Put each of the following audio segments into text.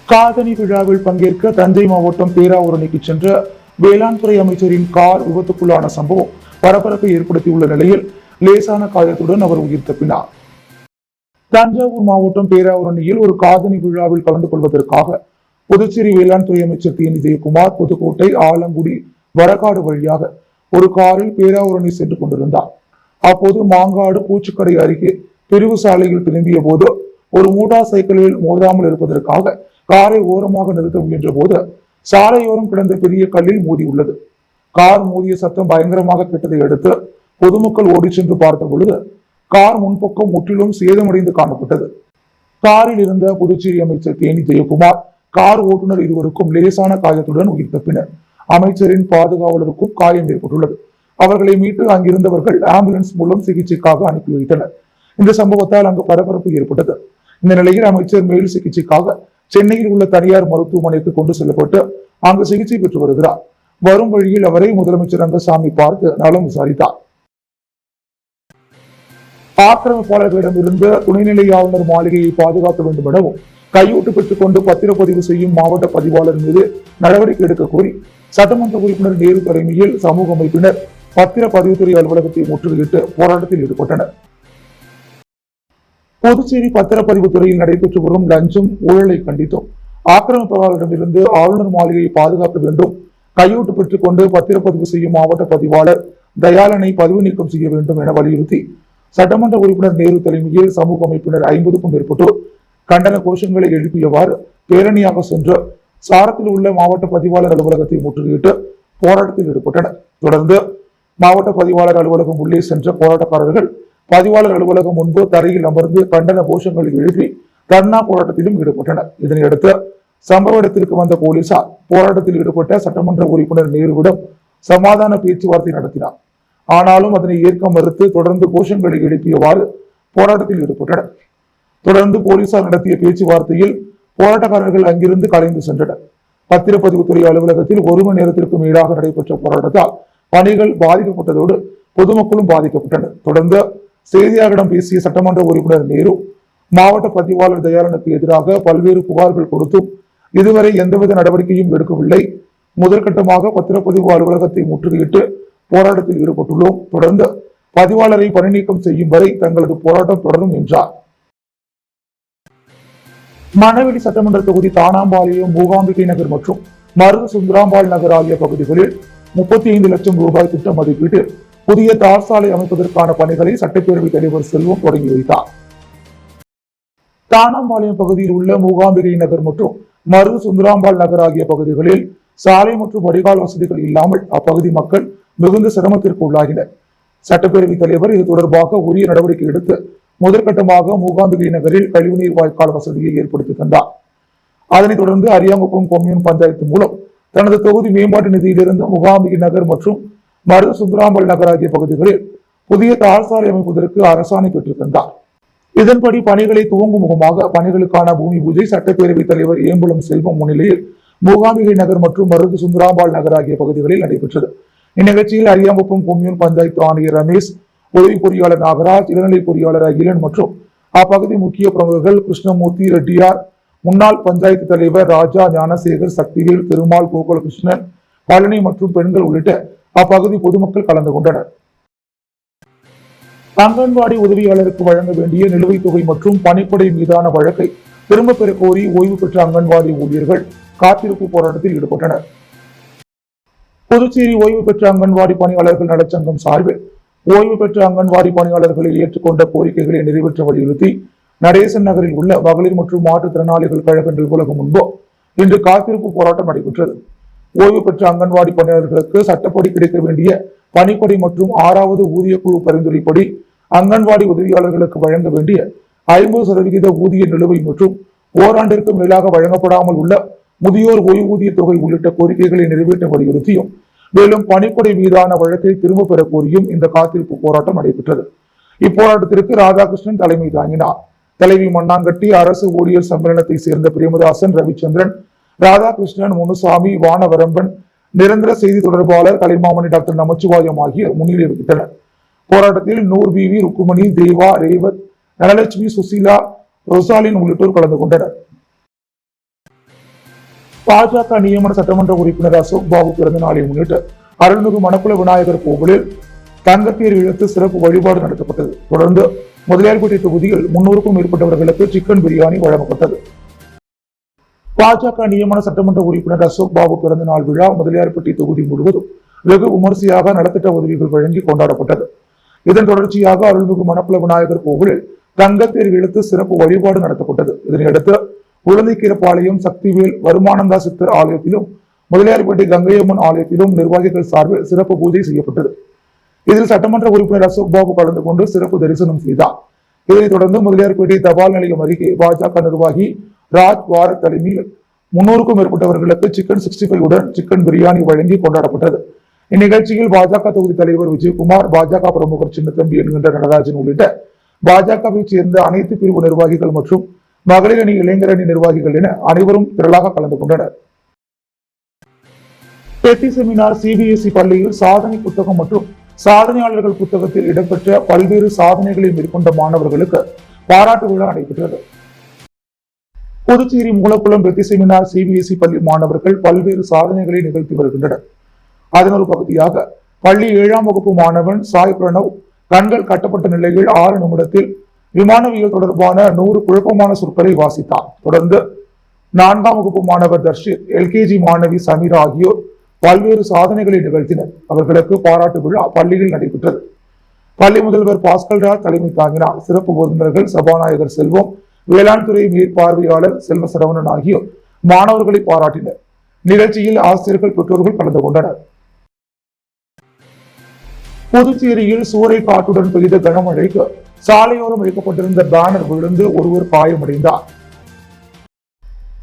காதணி விழாவில் பங்கேற்க தஞ்சை மாவட்டம் பேராவூரணிக்கு சென்ற வேளாண் துறை அமைச்சரின் கார் விபத்துக்குள்ளான சம்பவம் பரபரப்பை ஏற்படுத்தியுள்ள நிலையில் லேசான காயத்துடன் அவர் உயிர் தப்பினார். தஞ்சாவூர் மாவட்டம் பேராவூரணியில் ஒரு காதணி விழாவில் கலந்து கொள்வதற்காக புதுச்சேரி வேளாண் துறை அமைச்சர் தேனி ஜெயக்குமார் புதுக்கோட்டை ஆலங்குடி வரகாடு வழியாக ஒரு காரில் பேராவூரணி சென்று கொண்டிருந்தார். அப்போது மாங்காடு பூச்சிக்கடை அருகே பிரிவு சாலையில் திரும்பிய போது ஒரு மோட்டார் சைக்கிளில் மோதாமல் இருப்பதற்காக காரை ஓரமாக நிறுத்த முயன்ற போது சாலையோரம் கிடந்த பெரிய கல்லில் மோதியுள்ளது. கார் மோதிய சத்தம் பயங்கரமாக கேட்டதை அடுத்து பொதுமக்கள் ஓடி சென்று பார்த்த பொழுது கார் முன்பக்கம் முற்றிலும் சேதமடைந்து காணப்பட்டது. காரில் இருந்த புதுச்சேரி அமைச்சர் தேனி ஜெயக்குமார், கார் ஓட்டுநர் இருவருக்கும் லேசான காயத்துடன் உயிர் தப்பினர். அமைச்சரின் பாதுகாவலருக்கும் காயம் ஏற்பட்டுள்ளது. அவர்களை மீட்டு அங்கிருந்தவர்கள் ஆம்புலன்ஸ் மூலம் சிகிச்சைக்காக அனுப்பி வைத்தனர். இந்த சம்பவத்தால் அங்கு பரபரப்பு ஏற்பட்டது. இந்த நிலையில் அமைச்சர் மேல் சிகிச்சைக்காக சென்னையில் உள்ள தனியார் மருத்துவமனைக்கு கொண்டு செல்லப்பட்டு அங்கு சிகிச்சை பெற்று வருகிறார். வரும் வழியில் அவரை முதலமைச்சர் ரங்கசாமி பார்த்து நலம் விசாரித்தார். ஆக்கிரமிப்பாளர்களிடமிருந்து துணைநிலை ஆளுநர் மாளிகையை பாதுகாக்க வேண்டும் எனவும் கையூட்டு பெற்றுக் கொண்டு பத்திரப்பதிவு செய்யும் மாவட்ட பதிவாளர் மீது நடவடிக்கை எடுக்க கோரி சட்டமன்ற உறுப்பினர் நேரு தலைமையில் சமூக அமைப்பினர் பத்திரப்பதிவுத்துறை அலுவலகத்தை முற்றுகையிட்டு போராட்டத்தில் ஈடுபட்டனர். புதுச்சேரி பத்திரப்பதிவு துறையில் நடைபெற்று வரும் லஞ்சம் ஊழலை கண்டித்தும் ஆக்கிரமிப்பாளரிடமிருந்து ஆளுநர் மாளிகையை பாதுகாக்க வேண்டும், கையூட்டு பெற்றுக் கொண்டு பத்திரப்பதிவு செய்யும் மாவட்ட பதிவாளர் தயாளனை பதவி நீக்கம் செய்ய வேண்டும் என வலியுறுத்தி சட்டமன்ற உறுப்பினர் நேரு தலைமையில் சமூக அமைப்பினர் 50க்கும் மேற்பட்டோர் கண்டன கோஷங்களை எழுப்பியவாறு பேரணியாக சென்று சாரத்தில் உள்ள மாவட்ட பதிவாளர் அலுவலகத்தை முற்றுகையிட்டு போராட்டத்தில் ஈடுபட்டனர். தொடர்ந்து மாவட்ட பதிவாளர் அலுவலகம் உள்ளே சென்ற போராட்டக்காரர்கள் பதிவாளர் அலுவலகம் முன்பு தரையில் அமர்ந்து கண்டன கோஷங்களை எழுப்பி தர்ணா போராட்டத்திலும் ஈடுபட்டனர். இதனையடுத்து சம்பவ இடத்திற்கு வந்த போலீசார் போராட்டத்தில் ஈடுபட்ட சட்டமன்ற உறுப்பினர் நேருவிடம் சமாதான பேச்சுவார்த்தை நடத்தினார். ஆனாலும் அதனை ஏற்க மறுத்து தொடர்ந்து கோஷங்களை எழுப்பியவாறு போராட்டத்தில் ஈடுபட்டனர். தொடர்ந்து போலீசார் நடத்திய பேச்சுவார்த்தையில் போராட்டக்காரர்கள் அங்கிருந்து கலைந்து சென்றனர். பத்திரப்பதிவுத்துறை அலுவலகத்தில் 1 மணி நேரத்திற்கு மேலாக நடைபெற்ற போராட்டத்தால் பணிகள் பாதிக்கப்பட்டதோடு பொதுமக்களும் பாதிக்கப்பட்டனர். தொடர்ந்து செய்தியாளர்களிடம் பேசிய சட்டமன்ற உறுப்பினர் நேரு, மாவட்ட பதிவாளர் தயாளனுக்கு எதிராக பல்வேறு புகார்கள் கொடுத்தும் இதுவரை எந்தவித நடவடிக்கையும் எடுக்கவில்லை. முதற்கட்டமாக பத்திரப்பதிவு அலுவலகத்தை முற்றுகையிட்டு போராட்டத்தில் ஈடுபட்டுள்ளோம். தொடர்ந்து பதிவாளரை பணி நீக்கம் செய்யும் வரை தங்களது போராட்டம் தொடரும் என்றார். மணவெளி சட்டமன்ற தொகுதி தானாம்பாளையம், மூகாம்பிகை நகர் மற்றும் மருது சுந்தராம்பாள் நகர் ஆகிய பகுதிகளில் 35 லட்சம் ரூபாய் திட்ட மதிப்பீட்டில் புதிய தார் சாலை அமைப்பதற்கான பணிகளை சட்டப்பேரவைத் தலைவர் செல்வம் தொடங்கி வைத்தார். தானாம்பாளையம் பகுதியில் உள்ள மூகாம்பிகை நகர் மற்றும் மருது சுந்தராம்பாள் நகர் ஆகிய பகுதிகளில் சாலை மற்றும் வடிகால் வசதிகள் இல்லாமல் அப்பகுதி மக்கள் மிகுந்த சிரமத்திற்கு உள்ளாகினர். சட்டப்பேரவைத் தலைவர் இது தொடர்பாக உரிய நடவடிக்கை எடுத்து முதற்கட்டமாக மூகாம்பிகை நகரில் கழிவுநீர் வாய்க்கால் வசதியை ஏற்படுத்தி தந்தார். அதனைத் தொடர்ந்து அரியாங்குப்பம் கொம்யூன் பஞ்சாயத்து மூலம் தனது தொகுதி மேம்பாட்டு நிதியிலிருந்து மூகாம்பிகை நகர் மற்றும் மருது சுந்தராம்பாள் நகர் ஆகிய பகுதிகளில் புதிய தார் சாலை அமைப்பதற்கு அரசாணை பெற்றுத் தந்தார். இதன்படி பணிகளை துவங்கும் முகமாக பணிகளுக்கான பூமி பூஜை சட்டப்பேரவைத் தலைவர் ஏம்பலம் செல்வம் முன்னிலையில் மூகாம்பிகை நகர் மற்றும் மருது சுந்தராம்பாள் நகர் ஆகிய பகுதிகளில் நடைபெற்றது. இந்நிகழ்ச்சியில் அரியாங்குப்பம் கொம்யூன் பஞ்சாயத்து ஆணையர் ரமேஷ், உதவி பொறியாளர் நாகராஜ், இளநிலை பொறியாளர் அகிலன் மற்றும் அப்பகுதி முக்கிய பிரமுகர்கள் கிருஷ்ணமூர்த்தி ரெட்டியார், முன்னாள் பஞ்சாயத்து தலைவர் ராஜா, ஞானசேகர், சக்திவேல், திருமால், கோகுலகிருஷ்ணன், பழனி மற்றும் பெண்கள் உள்ளிட்ட அப்பகுதி பொதுமக்கள் கலந்து கொண்டனர். அங்கன்வாடி உதவியாளருக்கு வழங்க வேண்டிய நிலுவைத் தொகை மற்றும் பணிப்படை மீதான வழக்கை திரும்பப் பெற கோரி ஓய்வு பெற்ற அங்கன்வாடி ஊழியர்கள் காத்திருப்பு போராட்டத்தில் ஈடுபட்டனர். புதுச்சேரி ஓய்வு பெற்ற அங்கன்வாடி பணியாளர்கள் நலச்சங்கம் சார்பில் ஓய்வு பெற்ற அங்கன்வாடி பணியாளர்களில் ஏற்றுக்கொண்ட கோரிக்கைகளை நிறைவேற்ற வலியுறுத்தி நடேசன் நகரில் உள்ள மகளிர் மற்றும் மாற்றுத்திறனாளிகள் கழக நிர்வாகம் முன்பு இன்று காத்திருப்பு போராட்டம் நடைபெற்றது. ஓய்வு பெற்ற அங்கன்வாடி பணியாளர்களுக்கு சட்டப்படி கிடைக்க வேண்டிய பணிப்படை மற்றும் 6வது ஊதிய குழு பரிந்துரைப்படி அங்கன்வாடி உதவியாளர்களுக்கு வழங்க வேண்டிய 50% ஊதிய நிலுவை மற்றும் ஓராண்டிற்கு மேலாக வழங்கப்படாமல் உள்ள முதியோர் ஓய்வூதிய தொகை உள்ளிட்ட கோரிக்கைகளை நிறைவேற்ற வலியுறுத்தியும் மேலும் பணிப்படை மீதான வழக்கை திரும்ப பெற கோரியும் இந்த காத்திருப்பு போராட்டம் நடைபெற்றது. இப்போராட்டத்திற்கு ராதாகிருஷ்ணன் தலைமை தாங்கினார். தலைவி மண்ணாங்கட்டி, அரசு ஊழியர் சம்மேளனத்தை சேர்ந்த பிரேமதாசன், ரவிச்சந்திரன், ராதாகிருஷ்ணன், முனுசாமி, வானவரம்பன், நிரந்தர செய்தி தொடர்பாளர் கலைமாமணி டாக்டர் நமச்சிவாயம் ஆகியோர் முன்னிலை வகித்தனர். போராட்டத்தில் நூர் பிவி, ருக்குமணி, தேவா, ரேவத், தனலட்சுமி, சுசீலா, ரொசாலின் உள்ளிட்டோர் கலந்து கொண்டனர். பாஜக நியமன சட்டமன்ற உறுப்பினர் அசோக் பாபு பிறந்த நாளை முன்னிட்டு அருள்மிகு மணக்குள விநாயகர் கோவிலில் தங்கத்தேர் இழுத்து சிறப்பு வழிபாடு நடத்தப்பட்டது. தொடர்ந்து முதலியார்பேட்டை தொகுதியில் 300க்கும் மேற்பட்டவர்களுக்கு சிக்கன் பிரியாணி வழங்கப்பட்டது. பாஜக நியமன சட்டமன்ற உறுப்பினர் அசோக் பாபு பிறந்த நாள் விழா முதலியார்பேட்டை தொகுதி முழுவதும் வெகு விமர்சையாக நலத்திட்ட உதவிகள் வழங்கி கொண்டாடப்பட்டது. இதன் தொடர்ச்சியாக அருள்மிகு மணக்குள விநாயகர் கோவிலில் தங்கத்தேர் இழுத்து சிறப்பு வழிபாடு நடத்தப்பட்டது. இதனையடுத்து உளுந்தைக்கீரப்பாளையம் சக்திவேல் வருமானந்தா சித்தர் ஆலயத்திலும் முதலியார்பேட்டை கங்கையம்மன் ஆலயத்திலும் நிர்வாகிகள் சார்பில் சிறப்பு பூஜை செய்யப்பட்டது. இதில் சட்டமன்ற உறுப்பினர் அசோக் பாபு கலந்து கொண்டு சிறப்பு தரிசனம் செய்தார். இதனைத் தொடர்ந்து முதலியார்பேட்டை தபால் நிலையம் அருகே பாஜக நிர்வாகி ராஜ் வார தலைமையில் 300க்கும் மேற்பட்டவர்களுக்கு சிக்கன் 65 உடன் சிக்கன் பிரியாணி வழங்கி கொண்டாடப்பட்டது. இந்நிகழ்ச்சியில் பாஜக தொகுதி தலைவர் விஜயகுமார், பாஜக பிரமுகர் சின்னத்தம்பி என்கின்ற நடராஜன் உள்ளிட்ட பாஜகவை சேர்ந்த அனைத்து பிரிவு நிர்வாகிகள் மற்றும் மகளிர் அணி, இளைஞர் அணி நிர்வாகிகள் என அனைவரும் திரளாக கலந்து கொண்டனர். பெட்டி செமினார் சிபிஎஸ்இ பள்ளியில் சாதனை புத்தகம் மற்றும் சாதனையாளர்கள் புத்தகத்தில் இடம்பெற்ற பல்வேறு சாதனைகளை மேற்கொண்ட மாணவர்களுக்கு பாராட்டு விழா நடைபெற்றது. புதுச்சேரி மூலக்குளம் பெட்டி செமினார் சிபிஎஸ்இ பள்ளி மாணவர்கள் பல்வேறு சாதனைகளை நிகழ்த்தி வருகின்றனர். அதன் ஒரு பகுதியாக பள்ளி 7ஆம் வகுப்பு மாணவன் சாய் பிரணவ் கண்கள் கட்டப்பட்ட நிலையில் 6 நிமிடத்தில் விமானவியல் தொடர்பான 100 குழப்பமான சொற்களை வாசித்தார். தொடர்ந்து 4ஆம் வகுப்பு மாணவர் தர்ஷித், எல்கேஜி மாணவி சமீரா ஆகியோர் பல்வேறு சாதனைகளை நிகழ்த்தினர். அவர்களுக்கு பாராட்டு விழா பள்ளியில் நடைபெற்றது. பள்ளி முதல்வர் பாஸ்கல் ராஜ் தலைமை தாங்கினார். சிறப்பு விருந்தினர்கள் சபாநாயகர் செல்வம், வேளாண் துறை மேற்பார்வையாளர் செல்வ சரவணன் ஆகியோர் மாணவர்களை பாராட்டினர். நிகழ்ச்சியில் ஆசிரியர்கள், பெற்றோர்கள் கலந்து கொண்டனர். புதுச்சேரியில் சூறை காற்றுடன் பெய்த கனமழைக்கு சாலையோரம் வைக்கப்பட்டிருந்த பேனர் விழுந்து ஒருவர் காயமடைந்தார்.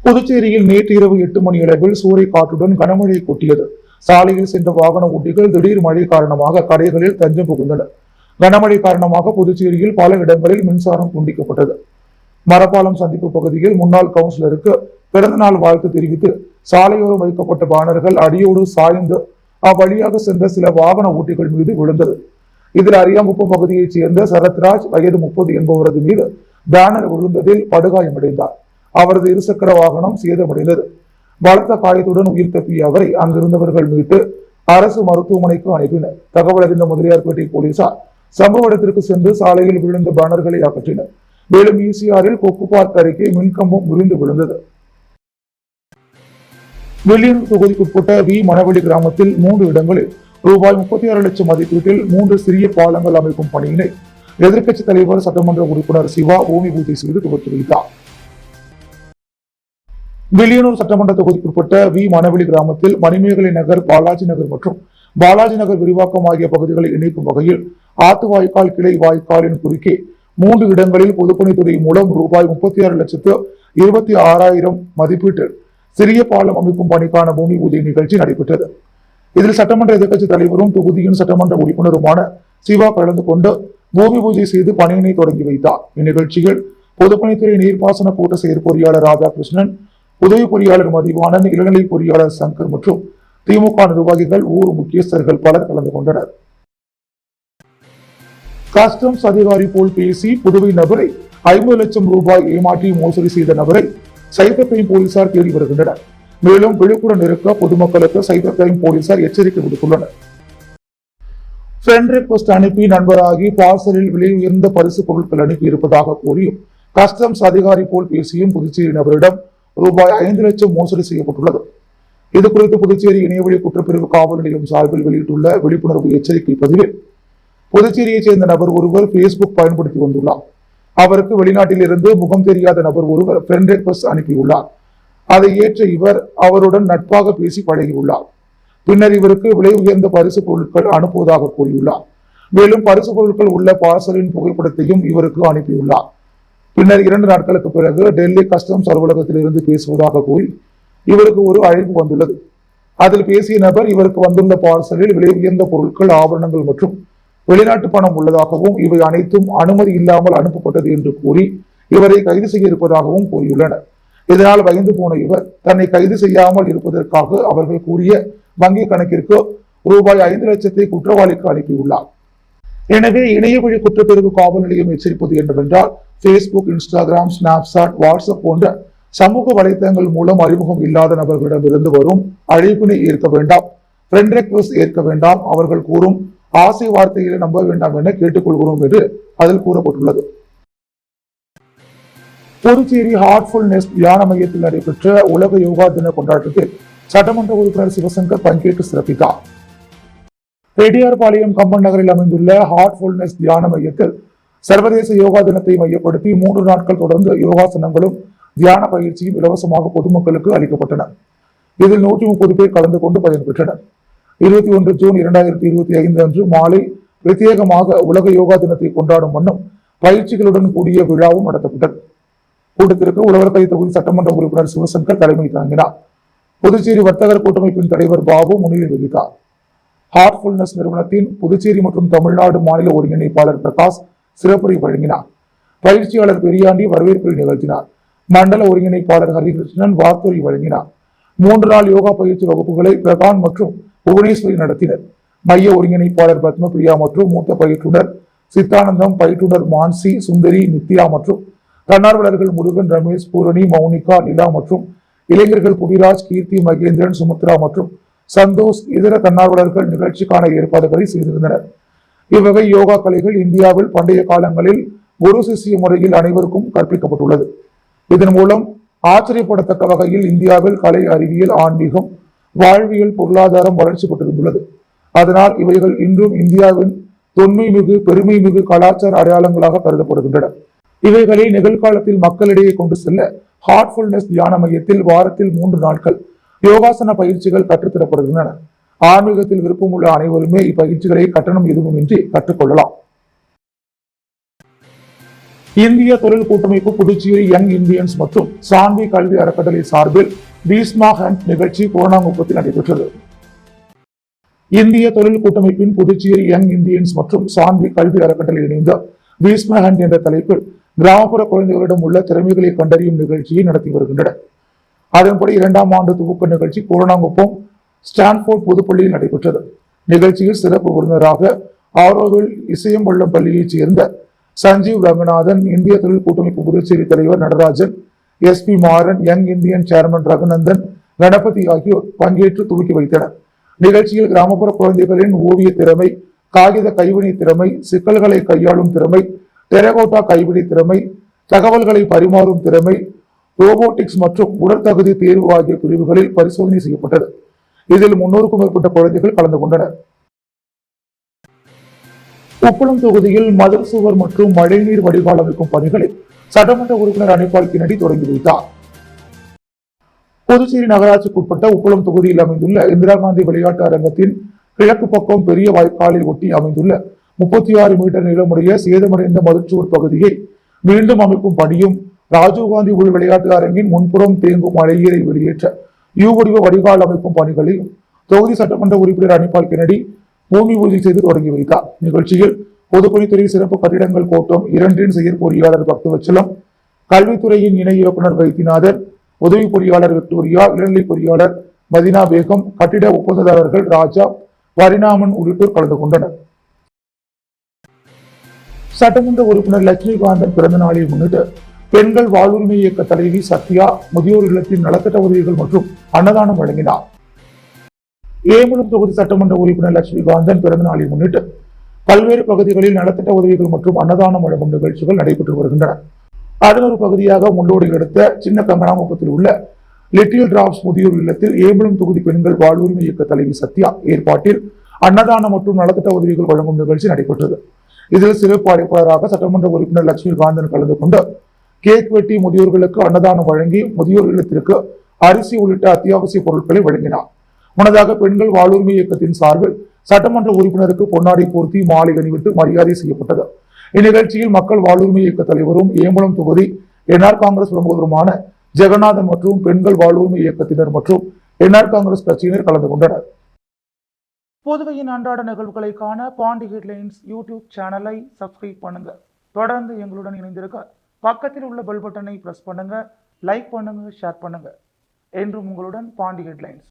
புதுச்சேரியில் நேற்று இரவு 8 மணி அளவில் சூறை காற்றுடன் கனமழை கொட்டியது. சாலையில் சென்ற வாகன ஓட்டிகள் திடீர் மழை காரணமாக கடைகளில் தஞ்சம் புகுந்தனர். கனமழை காரணமாக புதுச்சேரியில் பல இடங்களில் மின்சாரம் துண்டிக்கப்பட்டது. மரப்பாலம் சந்திப்பு பகுதியில் முன்னாள் கவுன்சிலருக்கு பிறந்த நாள் வாழ்த்து தெரிவித்து சாலையோரம் வைக்கப்பட்ட பேனர்கள் அடியோடு சாய்ந்து அவ்வழியாக சென்ற சில வாகன ஓட்டிகள் மீது விழுந்தது. இதில் அரியாங்குப்பம் பகுதியைச் சேர்ந்த சரத்ராஜ் வயது 30 என்பவரது மீது பேனர் விழுந்ததில் படுகாயமடைந்தார். அவரது இருசக்கர வாகனம் சேதமடைந்தது. பலத்த காயத்துடன் உயிர் தப்பிய அவரை அங்கிருந்தவர்கள் மீட்டு அரசு மருத்துவமனைக்கு அனுப்பினர். தகவல் அறிந்த முதலியார்பேட்டை போலீசார் சம்பவ இடத்திற்கு சென்று சாலையில் விழுந்த பேனர்களை அகற்றினர். மேலும் ஈசிஆரில் கொக்கு பார்க் அருகே மின்கம்பம் முறிந்து விழுந்தது. வில்லியனூர் தொகுதிக்குட்பட்ட வி மணவெளி கிராமத்தில் 3 இடங்களில் ரூபாய் 36 லட்சம் மதிப்பீட்டில் 3 சிறிய பாலங்கள் அமைக்கும் பணியினை எதிர்க்கட்சித் தலைவர் சட்டமன்ற உறுப்பினர் சிவா பூமி பூஜை செய்து துவக்கி வைத்தார். வில்லியனூர் சட்டமன்ற தொகுதிக்குட்பட்ட வி மணவெளி கிராமத்தில் மணிமேகலை நகர், பாலாஜி நகர் மற்றும் பாலாஜி நகர் விரிவாக்கம் ஆகிய பகுதிகளை இணைக்கும் வகையில் ஆத்து வாய்க்கால் கிளை வாய்க்காலின் குறுக்கே 3 இடங்களில் பொதுப்பணித்துறை மூலம் ரூபாய் 36,26,000 மதிப்பீட்டில் சிறிய பாலம் அமைக்கும் பணிக்கான பூமி பூஜை நிகழ்ச்சி நடைபெற்றது. இதில் சட்டமன்ற எதிர்க்கட்சி தலைவரும் தொகுதியின் சட்டமன்ற உறுப்பினருமான சிவா கலந்து கொண்டு பூமி பூஜை செய்து பணியினை தொடங்கி வைத்தார். இந்நிகழ்ச்சியில் பொதுப்பணித்துறை நீர்ப்பாசன கூட்ட செயற்பொறியாளர் ராதாகிருஷ்ணன், உதவி பொறியாளர் மதிவாணன், இளநிலை பொறியாளர் சங்கர் மற்றும் திமுக நிர்வாகிகள், ஊர் முக்கியஸ்தர்கள் பலர் கலந்து கொண்டனர். கஸ்டம்ஸ் அதிகாரி போல் பேசி புதுவை நபரை 50 லட்சம் ரூபாய் ஏமாற்றி மோசடி செய்த நபரை சைபர் கிரைம் போலீசார் தேடி வருகின்றனர். மேலும் விழிப்புடன் இருக்க பொதுமக்களுக்கு சைபர் கிரைம் போலீசார் எச்சரிக்கை விடுத்துள்ளனர். ஃப்ரெண்ட் ரெக்வெஸ்ட் அனுப்பி நண்பராகி பார்சலில் விலை உயர்ந்த பரிசு பொருட்கள் அனுப்பி இருப்பதாக கூறியும் கஸ்டம்ஸ் அதிகாரி போல் பேசியும் புதுச்சேரி நபரிடம் ரூபாய் 5 லட்சம் மோசடி செய்யப்பட்டுள்ளது. இது குறித்து புதுச்சேரி இணையவழி குற்றப்பிரிவு காவல் நிலையம் சார்பில் வெளியிட்டுள்ள விழிப்புணர்வு எச்சரிக்கை பதிவில் புதுச்சேரியைச் சேர்ந்த நபர் ஒருவர் பேஸ்புக் பயன்படுத்தி வந்துள்ளார். அவருக்கு வெளிநாட்டில் இருந்து முகம் தெரியாத நபர் ஒருவர் ஃப்ரெண்ட் ரெக்வெஸ்ட் அனுப்பியுள்ளார். அதை ஏற்ற இவர் அவருடன் நட்பாக பேசி பழகியுள்ளார். பின்னர் இவருக்கு விலை உயர்ந்த பரிசு பொருட்கள் அனுப்புவதாக கூறியுள்ளார். மேலும் பரிசு பொருட்கள் உள்ள பார்சலின் புகைப்படத்தையும் இவருக்கு அனுப்பியுள்ளார். பின்னர் 2 நாட்களுக்கு பிறகு டெல்லி கஸ்டம்ஸ் அலுவலகத்தில் இருந்து பேசுவதாக கூறி இவருக்கு ஒரு அழைப்பு வந்துள்ளது. அதில் பேசிய நபர் இவருக்கு வந்துள்ள பார்சலில் விலை உயர்ந்த பொருட்கள், ஆபரணங்கள் மற்றும் வெளிநாட்டு பணம் உள்ளதாகவும் இவை அனைத்தும் அனுமதி இல்லாமல் அனுப்பப்பட்டது என்று கூறி இவரை கைது செய்ய இருப்பதாகவும் கூறியுள்ளனர். இதனால் பயந்து போன இவர் தன்னை கைது செய்யாமல் இருப்பதற்காக அவர்கள் கூறிய வங்கி கணக்கிற்கு ரூபாய் 5 லட்சத்தை குற்றவாளிக்கு அனுப்பியுள்ளார். எனவே இணையவழி குற்றப்பிரிவு காவல் நிலையம் எச்சரிப்பது என்னவென்றால் பேஸ்புக், இன்ஸ்டாகிராம், ஸ்னாப்சாட், வாட்ஸ்அப் போன்ற சமூக வலைத்தளங்கள் மூலம் அறிமுகம் இல்லாத நபர்களிடமிருந்து வரும் அழைப்பினை ஏற்க வேண்டாம், ஃப்ரெண்ட் ரெக்வெஸ்ட் ஏற்க வேண்டாம், அவர்கள் கூறும் ஆசை வார்த்தைகளை நம்ப வேண்டாம் என கேட்டுக்கொள்கிறோம் என்று அதில் கூறப்பட்டுள்ளது. புதுச்சேரி ஹார்ட்ஃபுல்னஸ் தியான மையத்தில் நடைபெற்ற உலக யோகா தின கொண்டாட்டத்தில் சட்டமன்ற உறுப்பினர் சிவசங்கர் பங்கேற்று சிறப்பித்தார். ரெட்டியார்பாளையம் கம்பன் நகரில் அமைந்துள்ள ஹார்ட்ஃபுல்னஸ் தியான மையத்தில் சர்வதேச யோகா தினத்தை மையப்படுத்தி 3 நாட்கள் தொடர்ந்து யோகாசனங்களும் தியான பயிற்சியும் இலவசமாக பொதுமக்களுக்கு அளிக்கப்பட்டன. இதில் 130 பேர் கலந்து கொண்டு பயன்பெற்றனர். 21 ஜூன் 2025 அன்று மாலை பிரத்யேகமாக உலக யோகா தினத்தை கொண்டாடும் வண்ணம் பயிற்சிகளுடன் கூடிய விழாவும் நடத்தப்பட்டது. கூட்டத்திற்கு உழவர்கரை தொகுதி சட்டமன்ற உறுப்பினர் சிவசங்கர் தலைமை தாங்கினார். புதுச்சேரி வர்த்தகர் கூட்டமைப்பின் தலைவர் பாபு முன்னிலை வகித்தார். ஹார்ட்ஃபுல்னஸ் நிறுவனத்தின் புதுச்சேரி மற்றும் தமிழ்நாடு மாநில ஒருங்கிணைப்பாளர் பிரகாஷ் சிறப்புரை வழங்கினார். பயிற்சியாளர் பெரியாண்டி வரவேற்பை நிகழ்த்தினார். மண்டல ஒருங்கிணைப்பாளர் ஹரிகிருஷ்ணன் வாக்குரை வழங்கினார். 3 நாள் யோகா பயிற்சி வகுப்புகளை பிரகான் மற்றும் புவனேஸ்வரி நடத்தினர். மைய ஒருங்கிணைப்பாளர் பத்மபிரியா மற்றும் மூத்த பயிற்றுனர் சித்தானந்தம், பயிற்றுனர் மான்சி, சுந்தரி, நித்யா மற்றும் தன்னார்வலர்கள் முருகன், ரமேஷ், பூரணி, மௌனிகா, நிலா மற்றும் இளைஞர்கள் புவிராஜ், கீர்த்தி, மகேந்திரன், சுமித்ரா மற்றும் சந்தோஷ் இதர தன்னார்வலர்கள் நிகழ்ச்சிக்கான ஏற்பாடுகளை செய்திருந்தனர். இவ்வகை யோகா கலைகள் இந்தியாவில் பண்டைய காலங்களில் குரு சிஷ்ய முறையில் அனைவருக்கும் கற்பிக்கப்பட்டுள்ளது. இதன் மூலம் ஆச்சரியப்படத்தக்க வகையில் இந்தியாவில் கலை, அறிவியல், ஆன்மீகம், வாழ்வியல், பொருளாதாரம் வளர்ச்சி பெற்றிருந்துள்ளது. அதனால் இவைகள் இன்றும் இந்தியாவின் தொன்மை மிகு, பெருமை மிகு கலாச்சார அடையாளங்களாக கருதப்படுகின்றன. இவைகளை நிகழ்காலத்தில் மக்களிடையே கொண்டு செல்ல ஹார்ட்ஃபுல்னஸ் தியான மையத்தில் வாரத்தில் 3 நாட்கள் யோகாசன பயிற்சிகள் கற்றுத்தரப்படுகின்றன. ஆன்மீகத்தில் விருப்பமுள்ள அனைவருமே இப்பயிற்சிகளை கட்டணம் எதுவுமின்றி கற்றுக்கொள்ளலாம். இந்திய தொழில் கூட்டமைப்பு புதுச்சேரி யங் இந்தியன்ஸ் மற்றும் சாந்தி கல்வி அறக்கட்டளை சார்பில் பீஸ்மா ஹண்ட் நிகழ்ச்சி கோணாங்குப்பத்தில் நடைபெற்றது. இந்திய தொழில் கூட்டமைப்பின் புதுச்சேரி யங் இந்தியன்ஸ் மற்றும் சாந்தி கல்வி அறக்கட்டளை இணைந்த பீஸ்மா ஹண்ட் என்ற தலைப்பில் கிராமப்புற குழந்தைகளிடம் உள்ள திறமைகளை கண்டறியும் நிகழ்ச்சியை நடத்தி வருகின்றனர். அதன்படி 2ஆம் ஆண்டு துவக்க நிகழ்ச்சி கோணாங்குப்பம் ஸ்டான்போர்ட் பொதுப்பள்ளியில் நடைபெற்றது. நிகழ்ச்சியில் சிறப்பு விருந்தினராக ஆரோவில் இசையம்பள்ளம் பள்ளியைச் சேர்ந்த சஞ்சீவ் ரங்கநாதன், இந்திய தொழில் கூட்டமைப்பு புதுச்சேரி தலைவர் Natarajan, SP Maran, young Indian chairman Raghunandan, Ganapathi ஆகியோர் பங்கேற்று துவக்கி வைத்தனர். நிகழ்ச்சியில் கிராமப்புற குழந்தைகளின் ஓவிய திறமை, காகித கைவினை திறமை, சிக்கல்களை கையாளும் திறமை, டெரகோட்டா கைவினை திறமை, தகவல்களை பரிமாறும் திறமை, ரோபோட்டிக்ஸ் மற்றும் உடற்தகுதி தேர்வு ஆகிய பிரிவுகளில் பரிசோதனை செய்யப்பட்டது. இதில் 300க்கும் மேற்பட்ட குழந்தைகள் கலந்து கொண்டனர். உப்பளம் தொகுதியில் மதில் சுவர் மற்றும் மழைநீர் வடிகால் அமைக்கும் பணிகளை சட்டமன்ற உறுப்பினர் அனிபால் கினடி தொடங்கி வைத்தார். புதுச்சேரி நகராட்சிக்குட்பட்ட உப்பளம் தொகுதியில் அமைந்துள்ள இந்திரா காந்தி விளையாட்டு அரங்கத்தின் கிழக்கு பக்கம் பெரிய வாய்க்காலை ஒட்டி அமைந்துள்ள 36 மீட்டர் நீளமுடைய சேதமடைந்த மதில்சுவர் பகுதியை மீண்டும் அமைக்கும் பணியும், ராஜீவ்காந்தி உள் விளையாட்டு அரங்கின் முன்புறம் தேங்கும் மழைநீரை வெளியேற்ற யூ வடிவ வடிகால் அமைக்கும் பணிகளையும் தொகுதி சட்டமன்ற உறுப்பினர் அனிபால் கினடி பூமி பூஜை செய்து தொடங்கி வைத்தார். நிகழ்ச்சியில் பொதுப்பணித்துறை சிறப்பு கட்டிடங்கள் கோட்டம் 2 செயற்பொறியாளர் பக்தவச்சலம், கல்வித்துறையின் இணை இயக்குநர் வைத்தியநாதன், உதவி பொறியாளர் விக்டோரியா, இளநிலை பொறியாளர் மதினா பேகம், கட்டிட ஒப்பந்ததாரர்கள் ராஜா, பரிணாமன் உள்ளிட்டோர் கலந்து கொண்டனர். சட்டமன்ற உறுப்பினர் லட்சுமிகாந்தன் பிறந்த நாளை முன்னிட்டு பெண்கள் வாழ்வுரிமை இயக்க தலைவி சத்யா முதியோர் இல்லத்தின் நலத்திட்ட உதவிகள் மற்றும் அன்னதானம் வழங்கினார். ஏம்பலம் தொகுதி சட்டமன்ற உறுப்பினர் லட்சுமிகாந்தன் பிறந்த நாளை முன்னிட்டு பல்வேறு பகுதிகளில் நலத்திட்ட உதவிகள் மற்றும் அன்னதானம் வழங்கும் நிகழ்ச்சிகள் நடைபெற்று வருகின்றன. அதன் ஒரு பகுதியாக முள்ளோடு எடுத்த சின்ன கங்கனாமுகத்தில் உள்ள லிட்டில் டிராப்ஸ் முதியோர் இல்லத்தில் ஏம்பலம் தொகுதி பெண்கள் வாழ்வுரிமை இயக்க தலைவி சத்யா ஏற்பாட்டில் அன்னதானம் மற்றும் நலத்திட்ட உதவிகள் வழங்கும் நிகழ்ச்சி நடைபெற்றது. இதில் சிறப்பு அழைப்பாளராக சட்டமன்ற உறுப்பினர் லட்சுமிகாந்தன் கலந்து கொண்டு கேக் வெட்டி முதியோர்களுக்கு அன்னதானம் வழங்கி முதியோர் இல்லத்திற்கு அரிசி உள்ளிட்ட அத்தியாவசிய பொருட்களை வழங்கினார். முன்னதாக பெண்கள் வாழ்வுரிமை இயக்கத்தின் சார்பில் சட்டமன்ற உறுப்பினருக்கு பொன்னாடை போர்த்தி மாலை அணிவித்து மரியாதை செய்யப்பட்டது. இந்நிகழ்ச்சியில் மக்கள் வாழ்வுரிமை இயக்க தலைவரும் ஏம்பலம் தொகுதி என்ஆர் காங்கிரஸ் பிரமுகருமான ஜெகநாதன் மற்றும் பெண்கள் வாழ்வுரிமை இயக்கத்தினர் மற்றும் என்ஆர் காங்கிரஸ் கட்சியினர் கலந்து கொண்டனர். புதுவையின் அன்றாட நிகழ்வுகளை காண பாண்டி ஹெட்லைன்ஸ் யூடியூப் சேனலை சப்ஸ்கிரைப் பண்ணுங்க. தொடர்ந்து எங்களுடன் இணைந்திருக்க பக்கத்தில் உள்ள பெல் பட்டனை பிரஸ் பண்ணுங்க, லைக் பண்ணுங்க, ஷேர் பண்ணுங்க. என்றும் உங்களுடன் பாண்டி ஹெட்லைன்ஸ்.